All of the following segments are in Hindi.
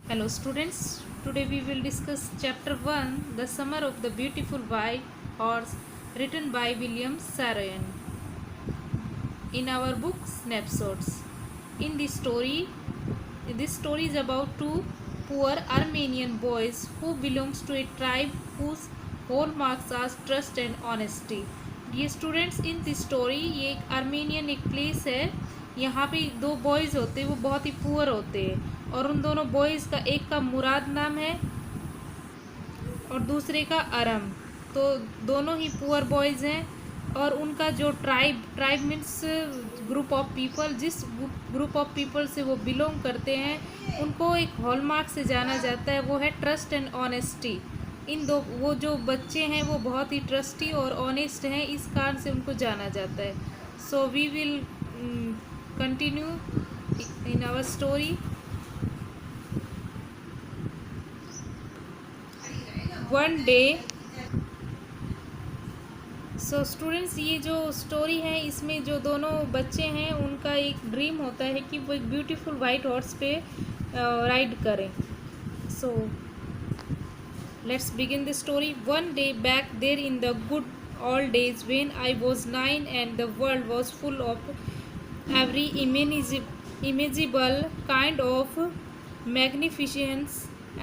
Hello students, today we will discuss chapter 1, The Summer of the Beautiful White Horse, written by William Saroyan. In our book Snapshots. In this story is about two poor Armenian boys who belongs to a tribe whose hallmarks are trust and honesty. Dear students, in this story ये एक आर्मेनियन एक प्लेस है. यहाँ पे दो बॉयज़ होते हैं, वो बहुत ही पुअर होते हैं और उन दोनों बॉयज़ का एक का मुराद नाम है और दूसरे का अरम. तो दोनों ही पुअर बॉयज़ हैं और उनका जो tribe means group of people, जिस ग्रुप ऑफ पीपल से वो बिलोंग करते हैं उनको एक हॉलमार्क से जाना जाता है, वो है ट्रस्ट एंड ऑनेस्टी. वो जो बच्चे हैं वो बहुत ही ट्रस्टी और ऑनेस्ट हैं, इस कारण से उनको जाना जाता है. So we will continue in our story. One day. So students, ये जो स्टोरी है इसमें जो दोनों बच्चे हैं उनका एक ड्रीम होता है कि वो एक ब्यूटीफुल वाइट हॉर्स पे राइड करें. So let's begin the story. One day back there in the good old days when I was 9 and the world was full of every imaginable kind of magnificence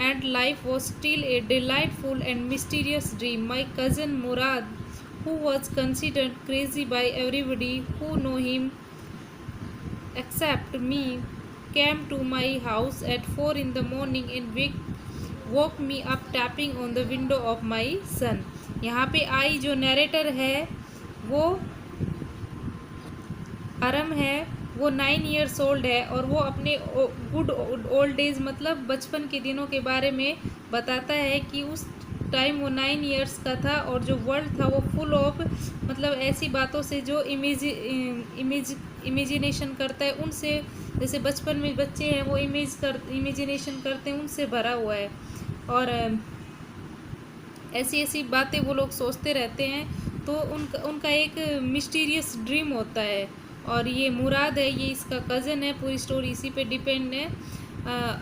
and life was still a delightful and mysterious dream. My cousin Murad, who was considered crazy by everybody who know him except me, came to my house at 4 in the morning and woke me up tapping on the window of my son. यहाँ पे आई जो नरेटर है वो अरम है, वो 9 ईयर्स ओल्ड है और वो अपने गुड ओल्ड डेज मतलब बचपन के दिनों के बारे में बताता है कि उस टाइम वो 9 ईयर्स का था और जो वर्ल्ड था वो फुल ऑफ मतलब ऐसी बातों से जो इमेजिनेशन करता है उनसे, जैसे बचपन में बच्चे हैं वो इमेजिनेशन करते हैं, उनसे भरा हुआ है और ऐसी ऐसी बातें वो लोग सोचते रहते हैं. तो उनका एक मिस्टीरियस ड्रीम होता है और ये मुराद है, ये इसका कज़न है. पूरी स्टोरी इसी पे डिपेंड है.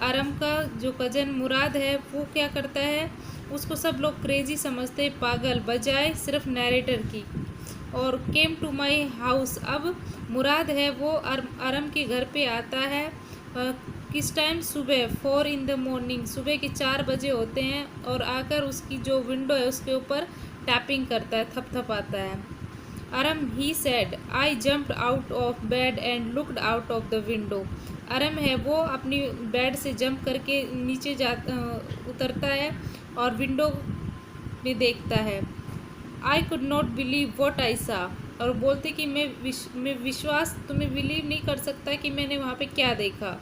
आरम का जो कज़न मुराद है वो क्या करता है, उसको सब लोग क्रेजी समझते हैं, पागल, बजाय सिर्फ नरेटर की. और केम टू माई हाउस. अब मुराद है वो आरम के घर पे आता है. किस टाइम? सुबह 4 इन द मॉर्निंग, सुबह के 4 बजे होते हैं और आकर उसकी जो विंडो है उसके ऊपर टैपिंग करता है, थपथपाता है. Aram, he said. I jumped out of bed and looked out of the window. Aram है वो अपनी बेड से जंप करके नीचे उतरता है और विंडो में देखता है. I could not believe what I सा. और बोलते कि तुम्हें बिलीव नहीं कर सकता कि मैंने वहाँ पे क्या देखा.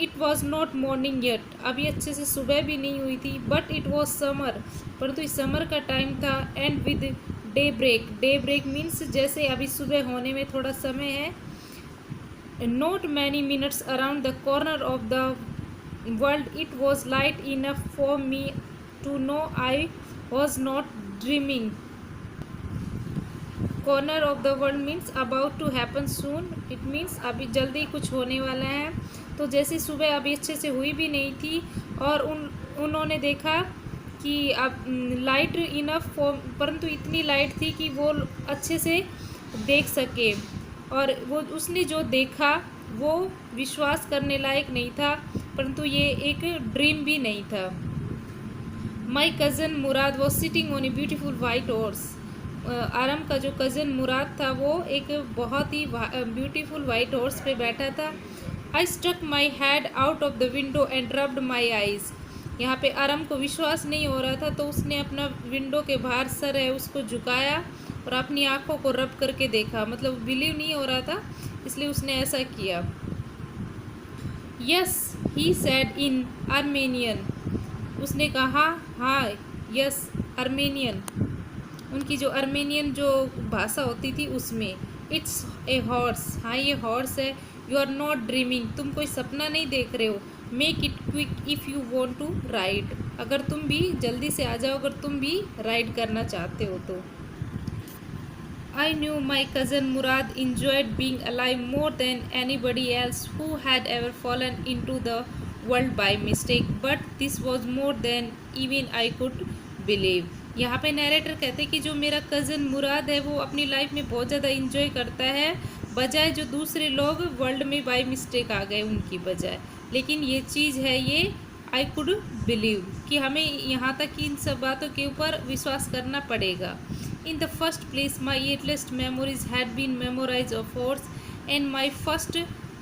It was not morning yet. अभी अच्छे से सुबह भी नहीं हुई थी. But it was summer. परंतु इस समर का टाइम था. And with daybreak. Daybreak means जैसे अभी सुबह होने में थोड़ा समय है. Not many minutes around the corner of the world. It was light enough for me to know I was not dreaming. Corner of the world means about to happen soon. It means अभी जल्दी कुछ होने वाला है. तो जैसे सुबह अभी अच्छे से हुई भी नहीं थी और उन्होंने देखा कि अब लाइट इनफ, परंतु इतनी लाइट थी कि वो अच्छे से देख सके. और वो उसने जो देखा वो विश्वास करने लायक नहीं था, परंतु ये एक ड्रीम भी नहीं था. My cousin Mourad was sitting on a beautiful white horse. Aram का जो कज़न मुराद था वो एक बहुत ही ब्यूटीफुल वाइट हॉर्स पे बैठा था. I stuck my head out of the window and rubbed my eyes. यहाँ पे आरम को विश्वास नहीं हो रहा था तो उसने अपना विंडो के बाहर सर है उसको झुकाया और अपनी आँखों को रब करके देखा. मतलब बिलीव नहीं हो रहा था इसलिए उसने ऐसा किया. Yes, he said in Armenian. उसने कहा हाँ, यस, आर्मेनियन, उनकी जो आर्मेनियन जो भाषा होती थी उसमें. It's a horse. हाँ, ये हॉर्स है. You are not dreaming. तुम कोई सपना नहीं देख रहे हो. Make it quick if you want to ride. अगर तुम भी जल्दी से आ जाओ अगर तुम भी राइड करना चाहते हो तो. I knew my cousin Murad enjoyed being alive more than anybody else who had ever fallen into the world by mistake but this was more than even I could believe. यहाँ पे नरेटर कहते हैं कि जो मेरा कज़न मुराद है वो अपनी लाइफ में बहुत ज़्यादा इंजॉय करता है, बजाय जो दूसरे लोग वर्ल्ड में बाय मिस्टेक आ गए उनकी बजाय। लेकिन ये चीज़ है, ये आई कुड बिलीव कि हमें यहाँ तक कि इन सब बातों के ऊपर विश्वास करना पड़ेगा। In the first place my earliest memories had been memorize of horse and my first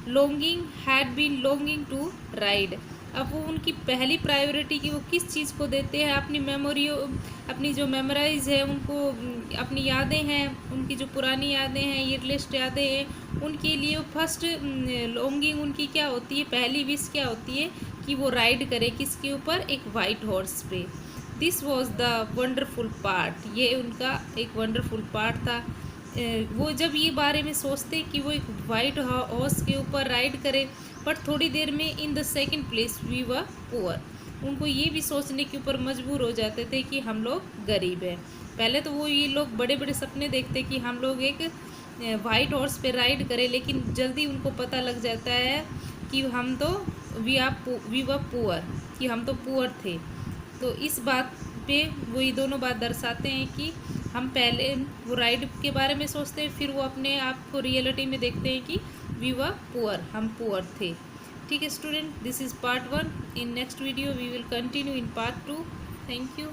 longing had been longing to ride. अब वो उनकी पहली प्रायोरिटी की वो किस चीज़ को देते हैं, अपनी मेमोरी, अपनी जो मेमोराइज है उनको, अपनी यादें हैं, उनकी जो पुरानी यादें हैं, ये लिस्ट यादें हैं, उनके लिए फर्स्ट लॉन्गिंग उनकी क्या होती है, पहली विश क्या होती है कि वो राइड करे किसके ऊपर, एक वाइट हॉर्स पे। This was the wonderful part, ये उनका एक वंडरफुल पार्ट था। वो जब ये बारे में सोचते कि वो एक वाइट हॉर्स के ऊपर राइड करे, बट थोड़ी देर में in the second place we were poor, उनको ये भी सोचने के ऊपर मजबूर हो जाते थे कि हम लोग गरीब हैं। पहले तो वो ये लोग बड़े बड़े सपने देखते कि हम लोग एक वाइट हॉर्स पे राइड करें, लेकिन जल्दी उनको पता लग जाता है कि हम तो वी वर पुअर, कि हम तो पुअर थे। तो इस बात पे वो ये दोनों बात दर्शाते हैं कि हम पहले वो राइड के बारे में सोचते हैं, फिर वो अपने आप को रियलिटी में देखते हैं कि वी वर पुअर, हम पुअर थे। ठीक है student, this is part 1। In next video we will continue in part 2। Thank you.